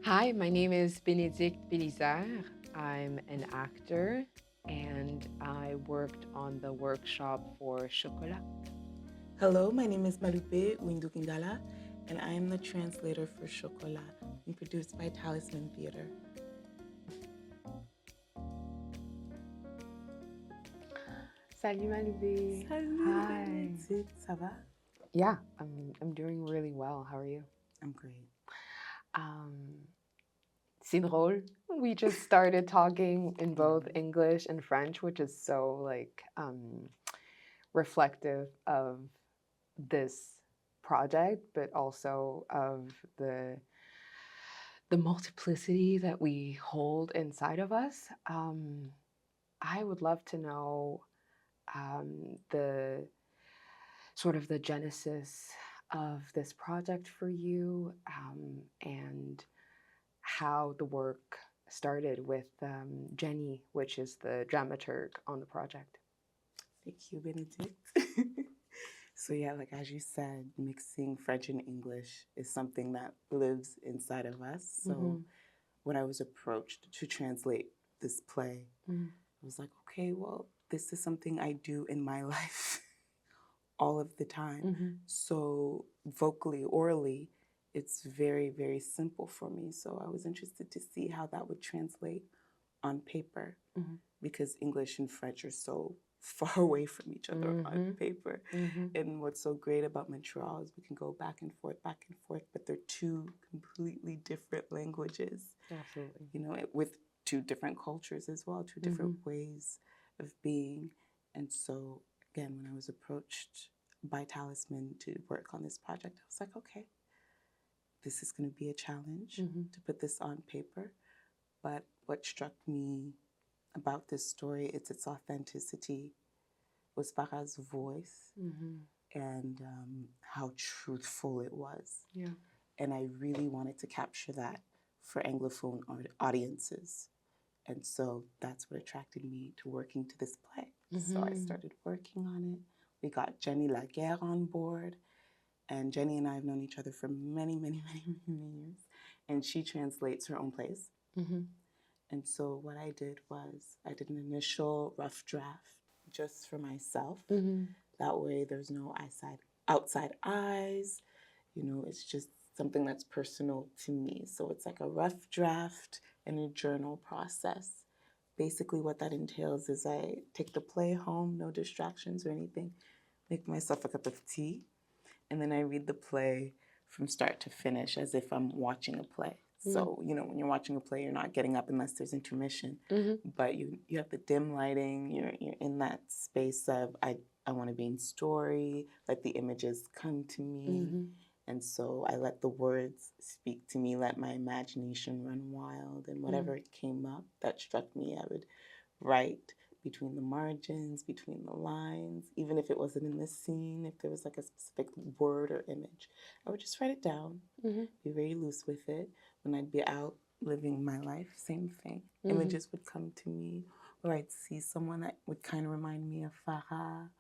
Hi, my name is Bénédicte Bélizard. I'm an actor and I worked on the workshop for Chocolat. Hello, my name is Malupe Windukingala, and I am the translator for Chocolat, and produced by Talisman Theater. Salut Malubé. Salut, Hi. Benedict. Ça va? Yeah, I'm doing really well. How are you? I'm great. C'est drôle. We just started talking in both English and French, which is so reflective of this project, but also of the multiplicity that we hold inside of us. I would love to know the sort of the genesis of this project for you, and how the work started with Jenny, which is the dramaturg on the project. Thank you, Benedict. So yeah, like as you said, mixing French and English is something that lives inside of us. So when I was approached to translate this play, I was like, okay, well, this is something I do in my life all of the time. So vocally, orally, it's very, very simple for me. So I was interested to see how that would translate on paper because English and French are so far away from each other on paper. And what's so great about Montreal is we can go back and forth, but they're two completely different languages. Absolutely. You know, with two different cultures as well, two different ways of being. And so, again, when I was approached by Talisman to work on this project, I was like, okay, this is going to be a challenge to put this on paper. But what struck me about this story is its authenticity, was Farah's voice, and how truthful it was. Yeah. And I really wanted to capture that for Anglophone audiences. And so that's what attracted me to working to this play. So I started working on it. We got Jenny Laguerre on board. And Jenny and I have known each other for many, many, many, many years. And she translates her own plays. And so what I did was I did an initial rough draft just for myself. That way there's no outside eyes. You know, it's just something that's personal to me. So it's like a rough draft and a journal process. Basically, what that entails is I take the play home, no distractions or anything, make myself a cup of tea, and then I read the play from start to finish as if I'm watching a play. So, you know, when you're watching a play, you're not getting up unless there's intermission, but you have the dim lighting, you're in that space of, I want to be in story, let the images come to me. And so I let the words speak to me, let my imagination run wild, and whatever came up that struck me, I would write between the margins, between the lines, even if it wasn't in the scene, if there was like a specific word or image, I would just write it down, be very loose with it. When I'd be out living my life, same thing. Images would come to me, or I'd see someone that would kind of remind me of Farah,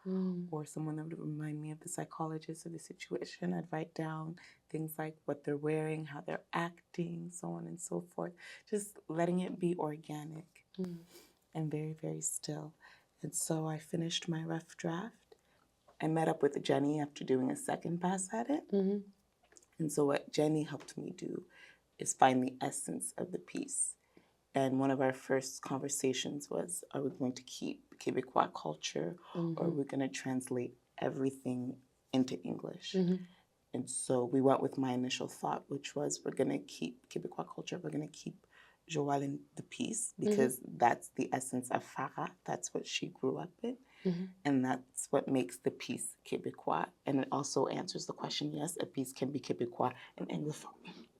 or someone that would remind me of the psychologist of the situation. I'd write down things like what they're wearing, how they're acting, so on and so forth. Just letting it be organic and very, very still. And so I finished my rough draft. I met up with Jenny after doing a second pass at it. And so what Jenny helped me do is find the essence of the piece. And one of our first conversations was, are we going to keep Quebecois culture or are we going to translate everything into English? And so we went with my initial thought, which was we're going to keep Quebecois culture, we're going to keep Joelle in the piece because that's the essence of Farah. That's what she grew up in. And that's what makes the piece Quebecois. And it also answers the question, yes, a piece can be Quebecois and Anglophone.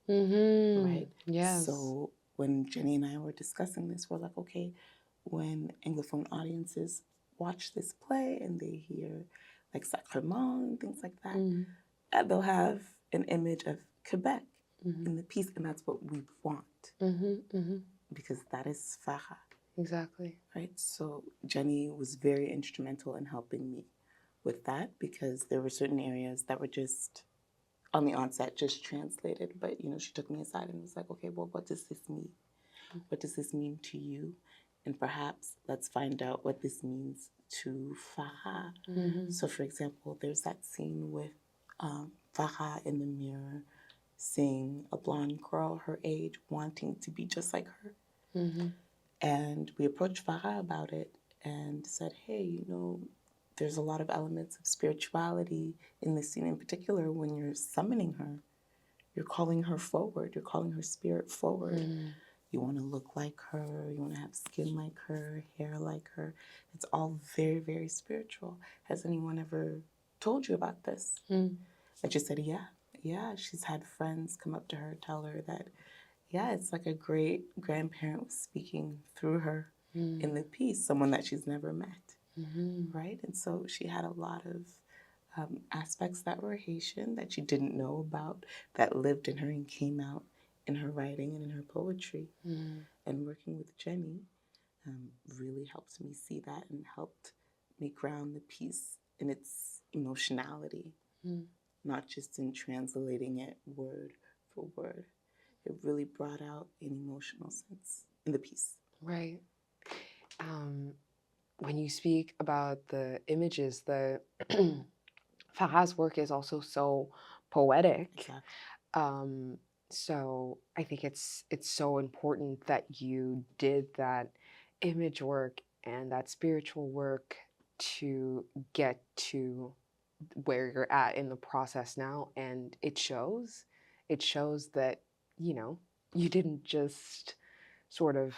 Right? Yes. So when Jenny and I were discussing this, we're like, okay, when Anglophone audiences watch this play and they hear like Sacrement and things like that, they'll have an image of Quebec in the piece, and that's what we want because that is Farah. Exactly. Right? So Jenny was very instrumental in helping me with that because there were certain areas that were just on the onset just translated, but she took me aside and was like, okay, well, what does this mean? What does this mean to you? And perhaps let's find out what this means to Farah. Mm-hmm. So, for example, there's that scene with Farah in the mirror seeing a blonde girl her age wanting to be just like her. Mm-hmm. And we approached Farah about it and said, hey, there's a lot of elements of spirituality in this scene in particular. When you're summoning her, you're calling her forward, you're calling her spirit forward. Mm-hmm. You want to look like her, you want to have skin like her, hair like her. It's all very, very spiritual. Has anyone ever told you about this? Mm-hmm. I just said, yeah. She's had friends come up to her, tell her that, yeah, it's like a great grandparent was speaking through her in the piece, someone that she's never met, right? And so she had a lot of aspects that were Haitian that she didn't know about, that lived in her and came out in her writing and in her poetry. And working with Jenny really helped me see that and helped me ground the piece in its emotionality, not just in translating it word for word. It really brought out an emotional sense in the piece. Right. When you speak about the images, Farah's work is also so poetic. Exactly. So I think it's so important that you did that image work and that spiritual work to get to where you're at in the process now, and it shows. It shows that you didn't just sort of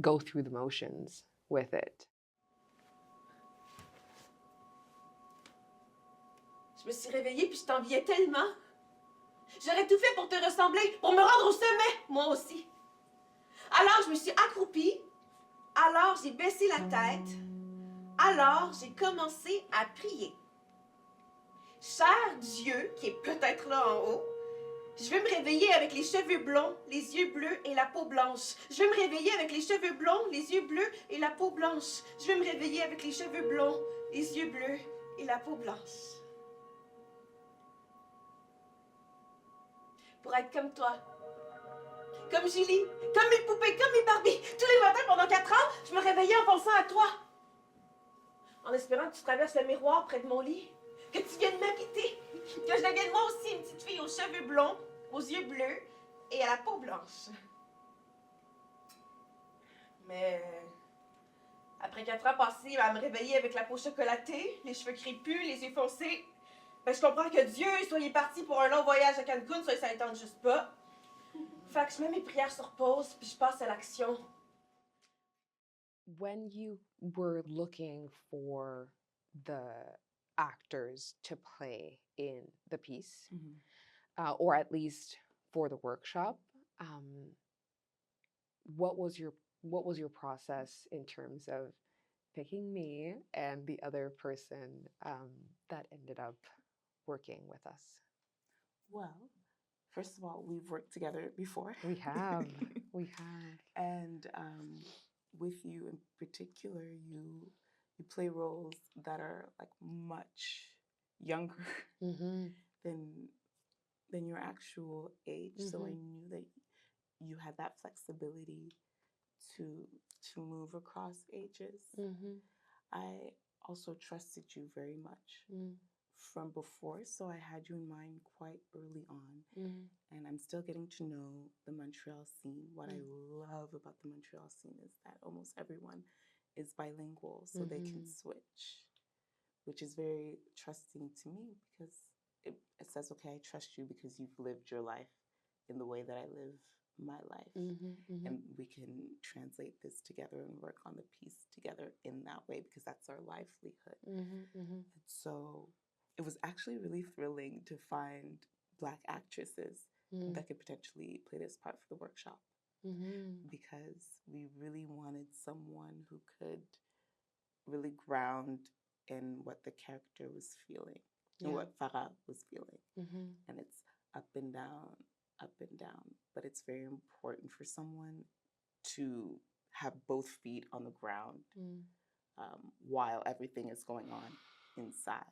go through the motions with it. Je me suis réveillée puis je t'enviais tellement. J'aurais tout fait pour te ressembler, pour me rendre au sommet, moi aussi. Alors, je me suis accroupie. Alors, j'ai baissé la tête. Alors, j'ai commencé à prier. Cher Dieu, qui est peut-être là en haut, je veux me réveiller avec les cheveux blonds, les yeux bleus et la peau blanche. Je veux me réveiller avec les cheveux blonds, les yeux bleus et la peau blanche. Je veux me réveiller avec les cheveux blonds, les yeux bleus et la peau blanche. Pour être comme toi. Comme Julie, comme mes poupées, comme mes Barbies. Tous les matins pendant 4 ans, je me réveillais en pensant à toi. En espérant que tu traverses le miroir près de mon lit. Que tu viennes m'habiter. Que je devienne moi aussi une petite fille aux cheveux blonds, aux yeux bleus et à la peau blanche. Mais après 4 ans passés à me réveiller avec la peau chocolatée, les cheveux crépus, les yeux foncés, je comprends que Dieu soit parti pour un long voyage à Cancun, ça ne tente juste pas. Fait que je mets mes prières sur pause puis je passe à l'action. When you were looking for the actors to play in the piece, or at least for the workshop, what was your process in terms of picking me and the other person that ended up working with us? Well, first of all, we've worked together before. We have. We have. And with you in particular, you play roles that are like much younger than your actual age. So I knew that you had that flexibility to move across ages. I also trusted you very much from before, so I had you in mind quite early on. And I'm still getting to know the Montreal scene. What I love about the Montreal scene is that almost everyone is bilingual, so they can switch, which is very trusting to me because it says, okay, I trust you because you've lived your life in the way that I live my life. And we can translate this together and work on the piece together in that way because that's our livelihood. And so it was actually really thrilling to find Black actresses that could potentially play this part for the workshop because we really wanted someone who could really ground in what the character was feeling and what Farah was feeling. And it's up and down, but it's very important for someone to have both feet on the ground while everything is going on inside.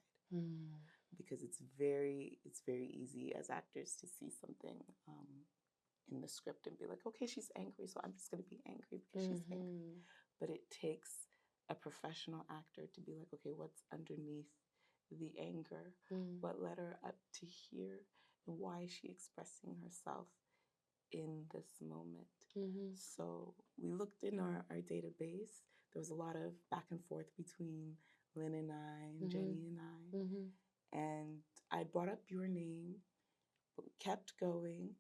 because it's very easy as actors to see something in the script and be like, okay, she's angry, so I'm just going to be angry because she's angry. Mhm. But it takes a professional actor to be like, okay, what's underneath the anger? Mm. What led her up to here? And why is she expressing herself in this moment? Mhm. So we looked in our database. There was a lot of back and forth between Lynn and I and Jenny and I. Mhm. And I brought up your name, but we kept going.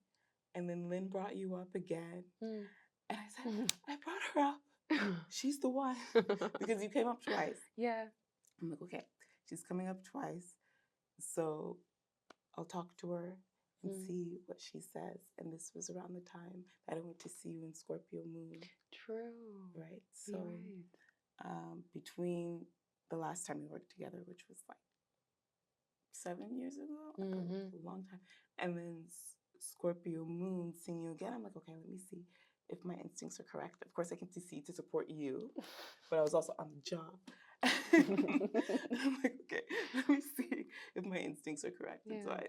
And then Lynn brought you up again. Mm. And I said, I brought her up. She's the one. Because you came up twice. Yeah. I'm like, okay, she's coming up twice. So I'll talk to her and Mm. see what she says. And this was around the time that I went to see you in Scorpio Moon, True. right? You're So right. between the last time we worked together, which was like 7 years ago, Mhm. a long time, and then Scorpio Moon, seeing you again, I'm like, okay, let me see if my instincts are correct. Of course, I came to see to support you, but I was also on the job. I'm like, okay, let me see if my instincts are correct. And so Yeah. I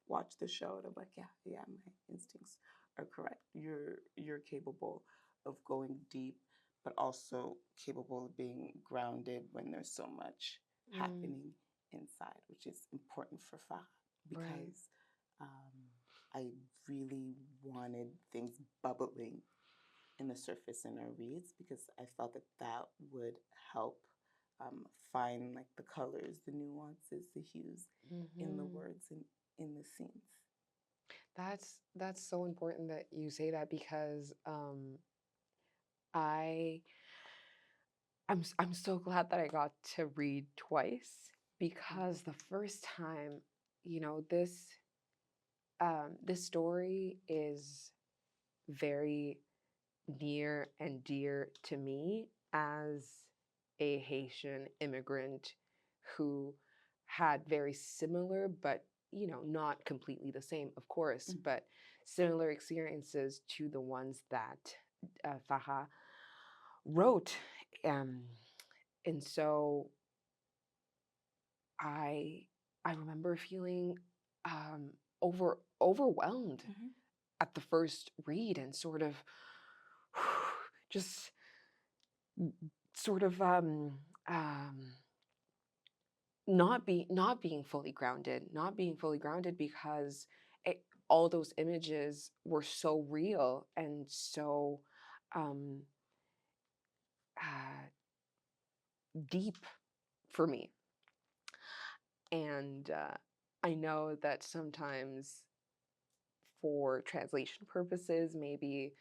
watched the show, and I'm like, yeah, my instincts are correct. You're capable of going deep, but also capable of being grounded when there's so much Mm. happening inside, which is important for Farah Right. because I really wanted things bubbling in the surface in our reads because I felt that that would help find like the colors, the nuances, the hues in the Mhm. words and in the scenes. That's so important that you say that because I I'm so glad that I got to read twice because the first time, this story is very near and dear to me as a Haitian immigrant who had very similar, but not completely the same, of course, Mhm. but similar experiences to the ones that Farah wrote. Um, and so I I remember feeling overwhelmed Mhm. at the first read and sort of just sort of not being fully grounded, because all those images were so real and so um, uh, deep for me. And I know that sometimes for translation purposes, maybe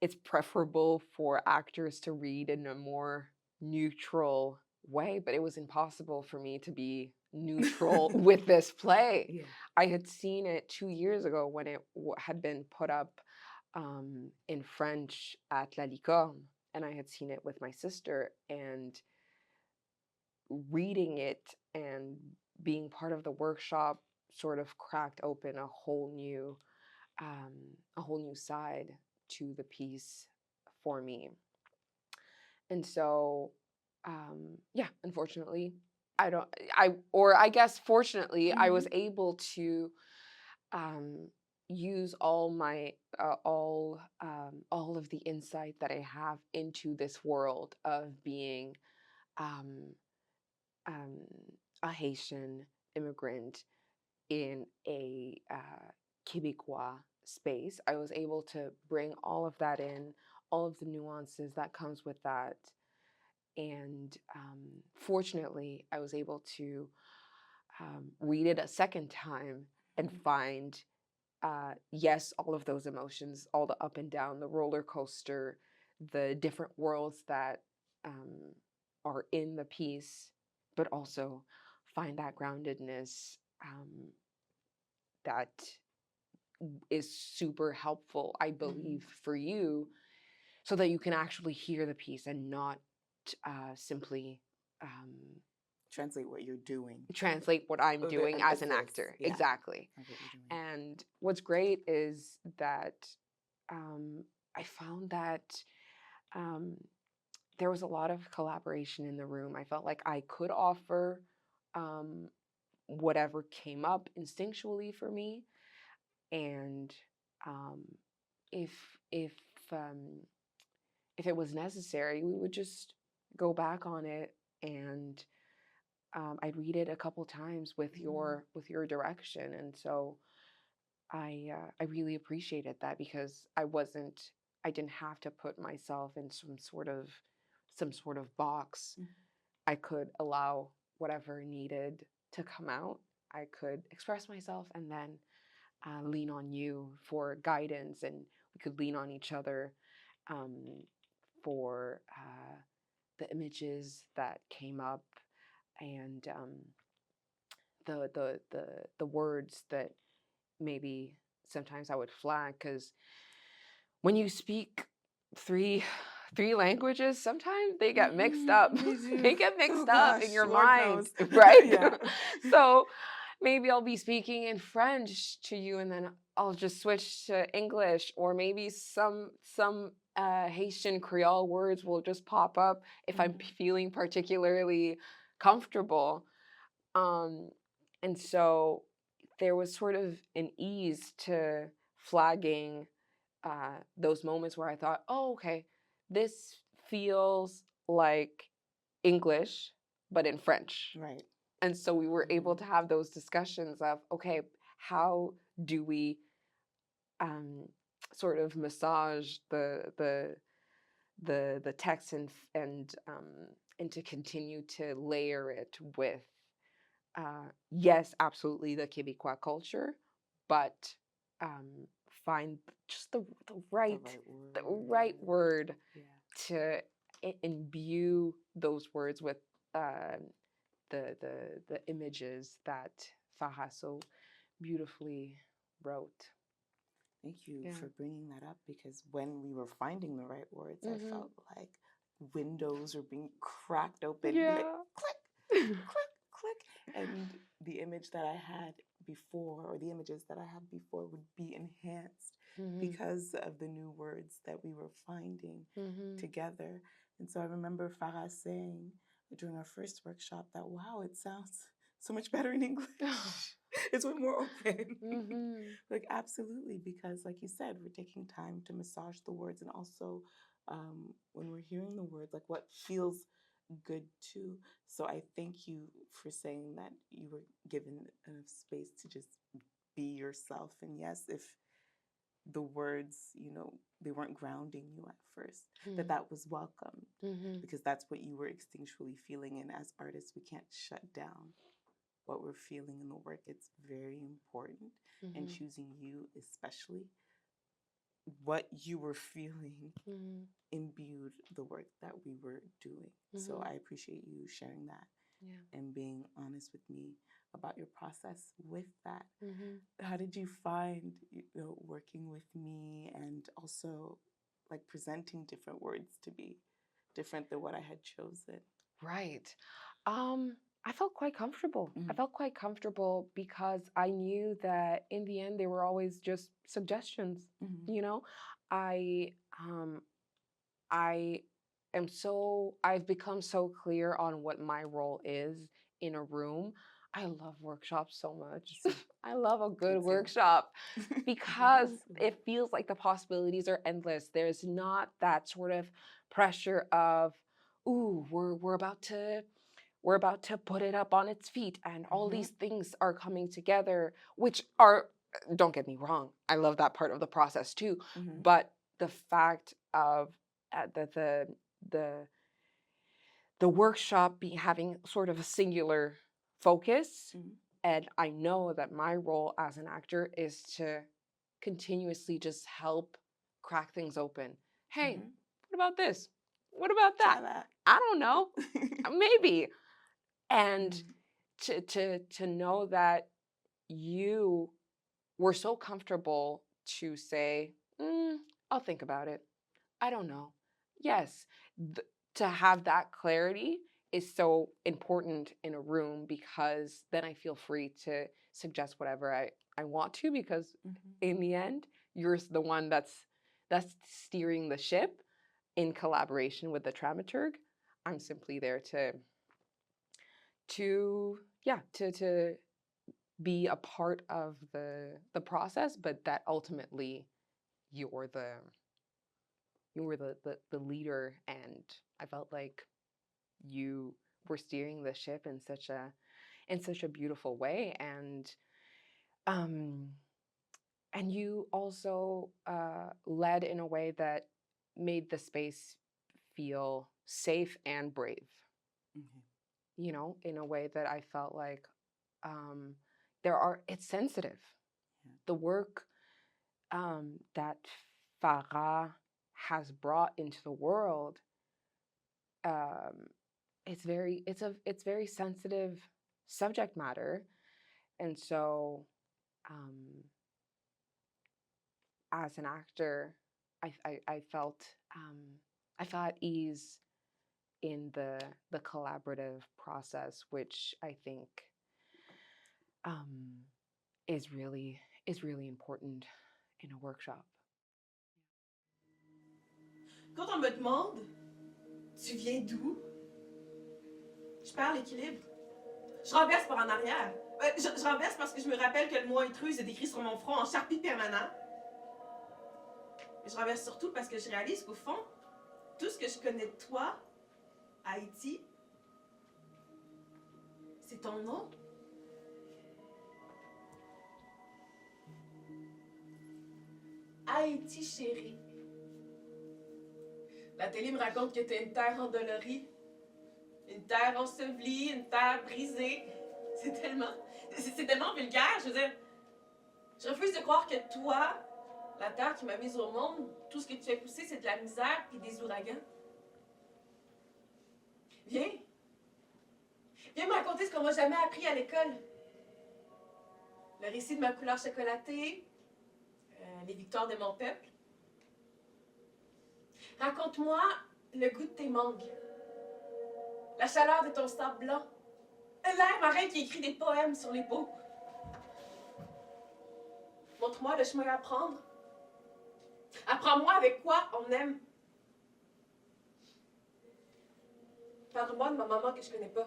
it's preferable for actors to read in a more neutral way, but it was impossible for me to be neutral with this play. Yeah. I had seen it 2 years ago when it had been put up in French at La Licorne, and I had seen it with my sister, and reading it and being part of the workshop sort of cracked open a whole new side to the piece for me. And so, yeah, unfortunately, I guess fortunately, I was able to um, use all of the insight that I have into this world of being um, um, a Haitian immigrant in a Quebecois space. I was able to bring all of that in, all of the nuances that comes with that. And fortunately, I was able to read it a second time and find, yes, all of those emotions, all the up and down, the roller coaster, the different worlds that um, are in the piece, but also find that groundedness that is super helpful, I believe, for you, so that you can actually hear the piece and not simply Translate what you're doing. translate what I'm Oh, doing an as an essence, actor. yeah, Exactly. of what you're doing. And what's great is that I found that um, there was a lot of collaboration in the room. I felt like I could offer whatever came up instinctually for me. And um, if if um, if it was necessary, we would just go back on it, and I'd read it a couple times with your direction. And so I really appreciated that, because I didn't have to put myself in some sort of box. Mhm. I could allow whatever needed to come out. I could express myself, and then lean on you for guidance, and we could lean on each other um, for the images that came up, and the words that maybe sometimes I would flag, because when you speak three three languages, sometimes they get mixed up. They do. They get Oh mixed up in gosh, your Lord mind, knows. right? Yeah. So maybe I'll be speaking in French to you, and then I'll just switch to English, or maybe some Haitian Creole words will just pop up if I'm Mhm. feeling particularly comfortable. Um, and so there was sort of an ease to flagging those moments where I thought, oh, okay, this feels like English, but in French. Right. And so we were able Mhm. to have those discussions of, okay, how do we um, sort of massage the text, and to continue to layer it with yes, absolutely the Quebecois culture, but um, find just The right the word. right word Yeah. to imbue those words with uh, the images that Farah so beautifully wrote. Thank you Yeah. for bringing that up, because when we were finding the right words, I Mm-hmm. felt like windows were being cracked open, be like Yeah. click, click, click, and the image that I had before, or the images that I had before, would be enhanced Mm-hmm. because of the new words that we were finding Mm-hmm. together. And so I remember Farah saying during our first workshop that, wow, it sounds so much better in English. It's way more open. Mm-hmm. Like, absolutely, because, like you said, we're taking time to massage the words, and also when we're hearing the words, like what feels good too. So I thank you for saying that you were given enough space to just be yourself. And yes, if the words, they weren't grounding you at first, that was welcome, Mm-hmm. because that's what you were instinctually feeling. And as artists, we can't shut down what we're feeling in the work. It's very important. And Mm-hmm. choosing you, especially what you were feeling, Mm-hmm. imbued the work that we were doing. So Mm-hmm. I appreciate you sharing that Yeah. and being honest with me about your process with that. Mm-hmm. How did you find, working with me, and also like presenting different words to be different than what I had chosen? Right. I felt quite comfortable. I Mhm. felt quite comfortable because I knew that in the end they were always just suggestions. Mhm. You know, I um I I've become so clear on what my role is in a room. I love workshops so much. Same. I love a Me good too. workshop because Yes. it feels like the possibilities are endless. There's not that sort of pressure of, ooh, we're about to put it up on its feet, and all Mhm. these things are coming together, which are, don't get me wrong, I love that part of the process too. Mhm. But the fact of the the the workshop being having sort of a singular focus, Mhm. and I know that my role as an actor is to continuously just help crack things open. Hey, Mhm. what about this? What about Try that? that. I don't know. Maybe. And Mhm. to know that you were so comfortable to say, I'll think about it. I don't know. Yes, to have that clarity is so important in a room, because then I feel free to suggest whatever I want to, because Mhm. in the end, you're the one that's steering the ship in collaboration with the dramaturg. I'm simply there to yeah, to be a part of the process, but that ultimately you're the leader, and I felt like you were steering the ship in such a beautiful way, um and you also led in a way that made the space feel safe and brave, Mhm. you know, in a way that I felt like um it's sensitive. Yeah. The work that Farah has brought into the world, um, it's very sensitive subject matter, and so um, as an actor, I felt I felt at ease in the collaborative process, which I think um, is really important in a workshop. Quand on me demande, tu viens d'où? Je perds l'équilibre. Je renverse par en arrière. Je renverse parce que je me rappelle que le mot intruse est écrit sur mon front en charpie permanent. Mais je renverse surtout parce que je réalise qu'au fond, tout ce que je connais de toi, Haïti, c'est ton nom. Haïti chérie. La télé me raconte que t'es une terre endolorie, une terre ensevelie, une terre brisée. C'est tellement vulgaire. Je veux dire, je refuse de croire que toi, la terre qui m'a mise au monde, tout ce que tu fais pousser, c'est de la misère et des ouragans. Viens. Viens me raconter ce qu'on m'a jamais appris à l'école. Le récit de ma couleur chocolatée, les victoires de mon peuple. Raconte-moi le goût de tes mangues, la chaleur de ton sable blanc, l'air marin qui écrit des poèmes sur les peaux. Montre-moi le chemin à prendre. Apprends-moi avec quoi on aime. Parle-moi de ma maman que je connais pas.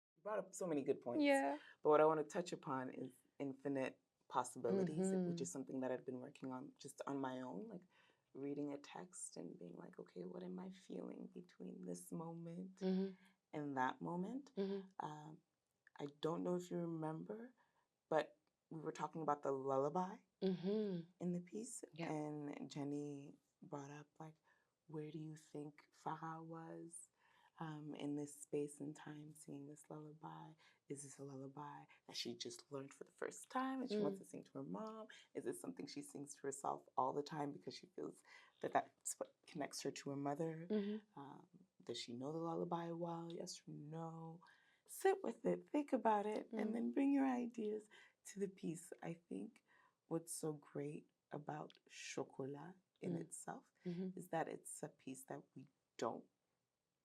You brought up so many good points. Yeah. But what I want to touch upon is infinite possibilities, which Mhm. is something that I've been working on just on my own, like reading a text and being like, okay, what am I feeling between this moment Mhm. and that moment? Mhm. I don't know if you remember, but we were talking about the lullaby Mhm. in the piece, Yeah. and Jenny brought up like, where do you think Farah was in this space and time singing this lullaby? Is this a lullaby that she just learned for the first time and she wants to sing to her mom? Is this something she sings to herself all the time because she feels that that's what connects her to her mother? Mhm. Does she know the lullaby well? Yes or no? Sit with it, think about it, and then bring your ideas to the piece. I think what's so great about Chocolat in itself Mhm. is that it's a piece that we don't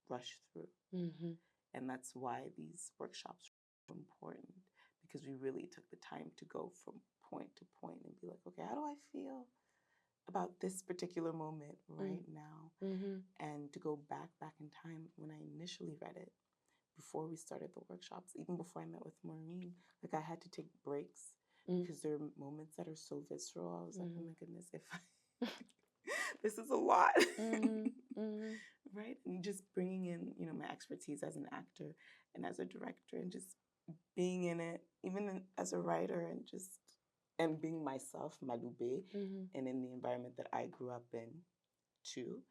rush through. Mhm. And that's why these workshops are so important, because we really took the time to go from point to point and be like, okay, how do I feel about this particular moment right now? Mhm. And to go back in time when I initially read it, before we started the workshops, even before I met with Maureen, like I had to take breaks because there are moments that are so visceral. I was like, oh my goodness, if I this is a lot. Mhm. Mhm. Right? And just bringing in, my expertise as an actor and as a director and just being in it, even as a writer, and being myself, Malube, Mhm. and in the environment that I grew up in too,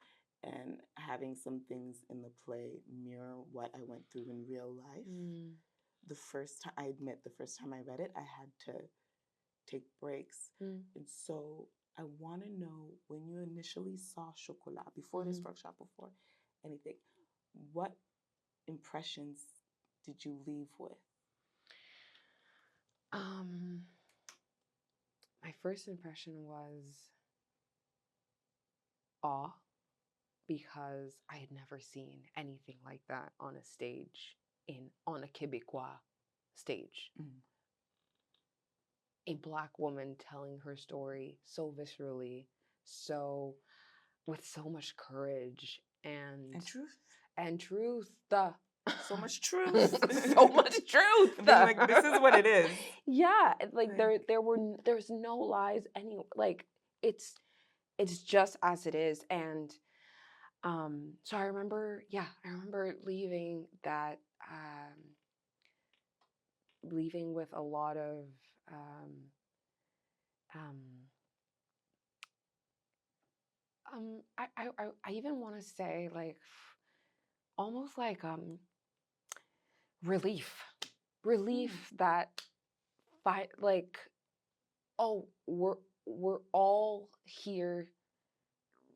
and having some things in the play mirror what I went through in real life. Mm. I admit, the first time I read it, I had to take breaks. Mm. And so I want to know, when you initially saw Chocolat, before this workshop, before anything, what impressions did you leave with? My first impression was awe, because I had never seen anything like that on a stage, on a Quebecois stage. Mm. A Black woman telling her story so viscerally, with so much courage And truth? and truth. So much truth. So much truth. Being like, this is what it is. Yeah, like Like- there's no lies any, like it's just as it is. And so I remember leaving that leaving with a lot of um um I even want to say like almost like relief. Relief that like, oh, we're all here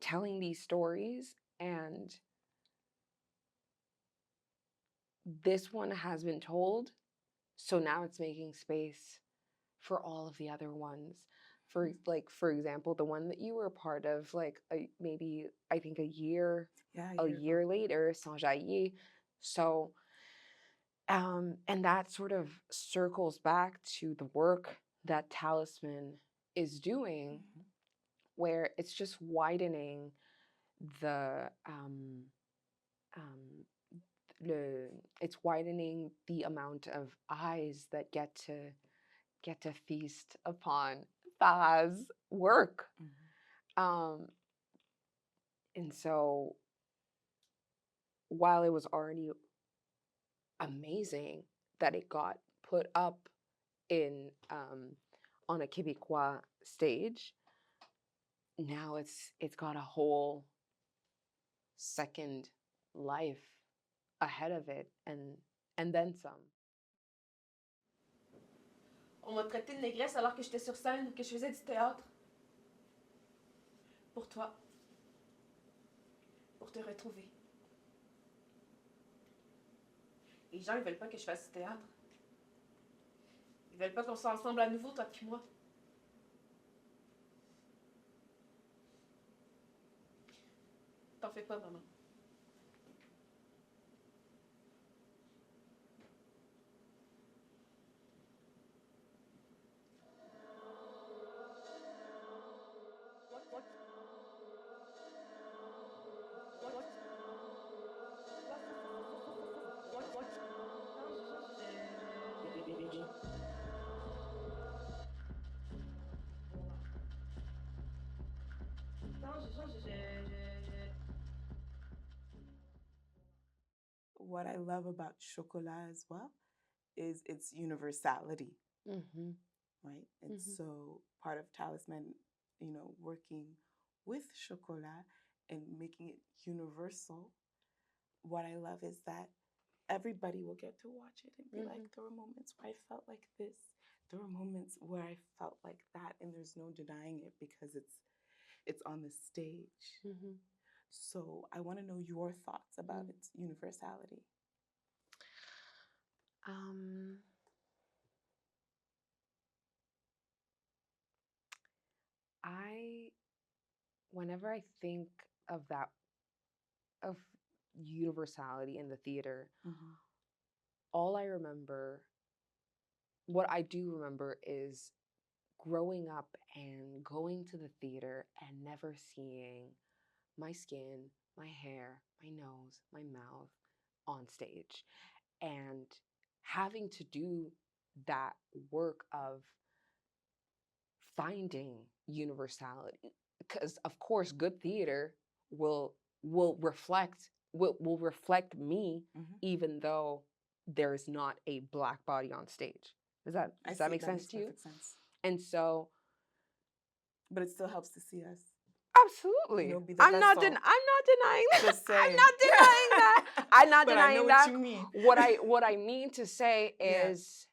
telling these stories, and this one has been told, so now it's making space for all of the other ones. For like, for example, the one that you were a part of, like maybe I think a year Yeah, a year ago. year later, Saint Jaillet. So and that sort of circles back to the work that Talisman is doing, Mhm. where it's just widening the um, it's widening the amount of eyes that get to feast upon Farah's work. Mhm. Um, and so while it was already amazing that it got put up in on a Québécois stage, now it's got a whole second life ahead of it, and then some. On m'a traité de négresse alors que j'étais sur scène, que je faisais du théâtre. Pour toi. Pour te retrouver. Les gens, ils veulent pas que je fasse du théâtre. Ils veulent pas qu'on soit ensemble à nouveau, toi et moi. T'en fais pas, maman. What I love about Chocolat as well is its universality, Mm-hmm. right? And Mhm. so part of Talisman, working with Chocolat and making it universal, what I love is that everybody will get to watch it and be like, there were moments where I felt like this. There were moments where I felt like that, and there's no denying it because it's on the stage. Mm-hmm. So I want to know your thoughts about Mm. its universality. I Whenever I think of that, of universality in the theater, Mm-hmm. all I remember, what I do remember, is growing up and going to the theater and never seeing my skin, my hair, my nose, my mouth on stage, and having to do that work of finding universality, because of course good theater will reflect will reflect me, Mm-hmm. even though there's not a black body on stage. Does that make sense to you? Perfect sense. And so But it still helps to see us. absolutely, Be the I'm not vessel. denying that. Just saying. I'm not denying that. I'm not But I know denying what that. you mean. What I mean to say Yeah. is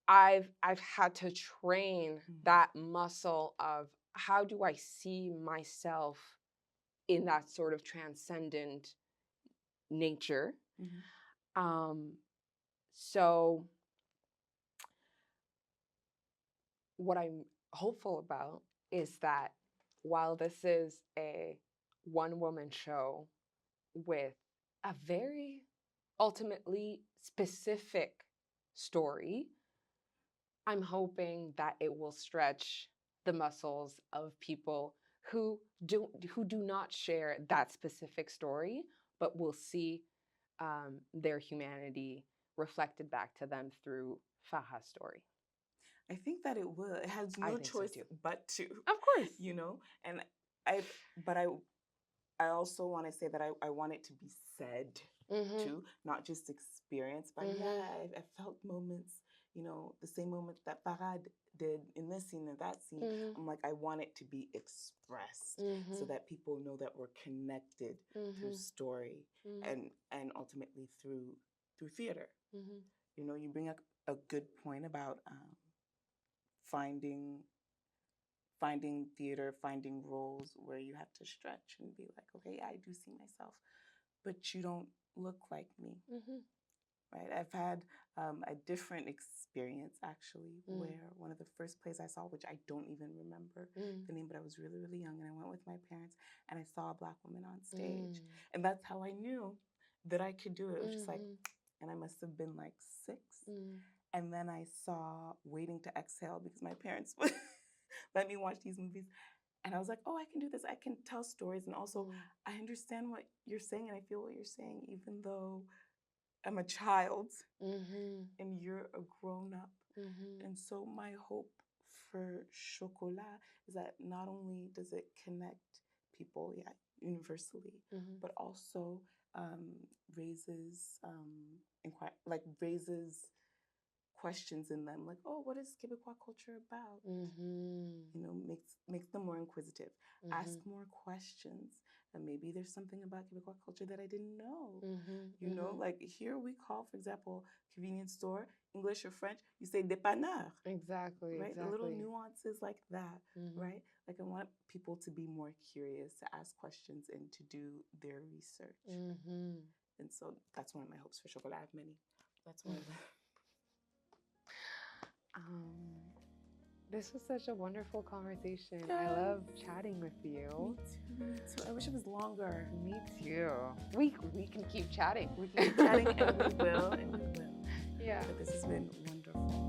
I've had to train Mhm. that muscle of how do I see myself in that sort of transcendent nature. Mhm. So what I'm hopeful about is that while this is a one woman show with a very ultimately specific story, I'm hoping that it will stretch the muscles of people who do not share that specific story, but will see their humanity reflected back to them through Farah's story. I think that it will. It has I no think so choice too. but to, Of course. you know. And but I also want to say that I want it to be said too, not just experienced. But yeah, I felt moments, you know, the same moment that Farad did in this scene and that scene. I'm like, I want it to be expressed so that people know that we're connected through story and ultimately through theater. You know, you bring up a good point about finding theater, finding roles where you have to stretch and be like, okay, I do see myself, but you don't look like me, right? I've had a different experience actually, where one of the first plays I saw, which I don't even remember the name, but I was really, really young, and I went with my parents, and I saw a Black woman on stage, and that's how I knew that I could do it. It was just like, and I must have been like 6. And then I saw Waiting to Exhale because my parents would let me watch these movies. And I was like, oh, I can do this. I can tell stories. And also, I understand what you're saying and I feel what you're saying, even though I'm a child and you're a grown up. And so my hope for Chocolat is that not only does it connect people, universally, but also raises questions in them, like, oh, what is Quebecois culture about? You know, makes them more inquisitive, ask more questions, and maybe there's something about Quebecois culture that I didn't know. You know, like here we call, for example, convenience store, English or French, you say dépanneur. Exactly. Right? Exactly. Little nuances like that, right? Like I want people to be more curious, to ask questions, and to do their research. And so that's one of my hopes for Chocolat. I have many. That's one of them. This was such a wonderful conversation. I love chatting with you. Me too. I wish it was longer. Me too. We can keep chatting. We can keep chatting, and we will. Yeah. But this has been wonderful.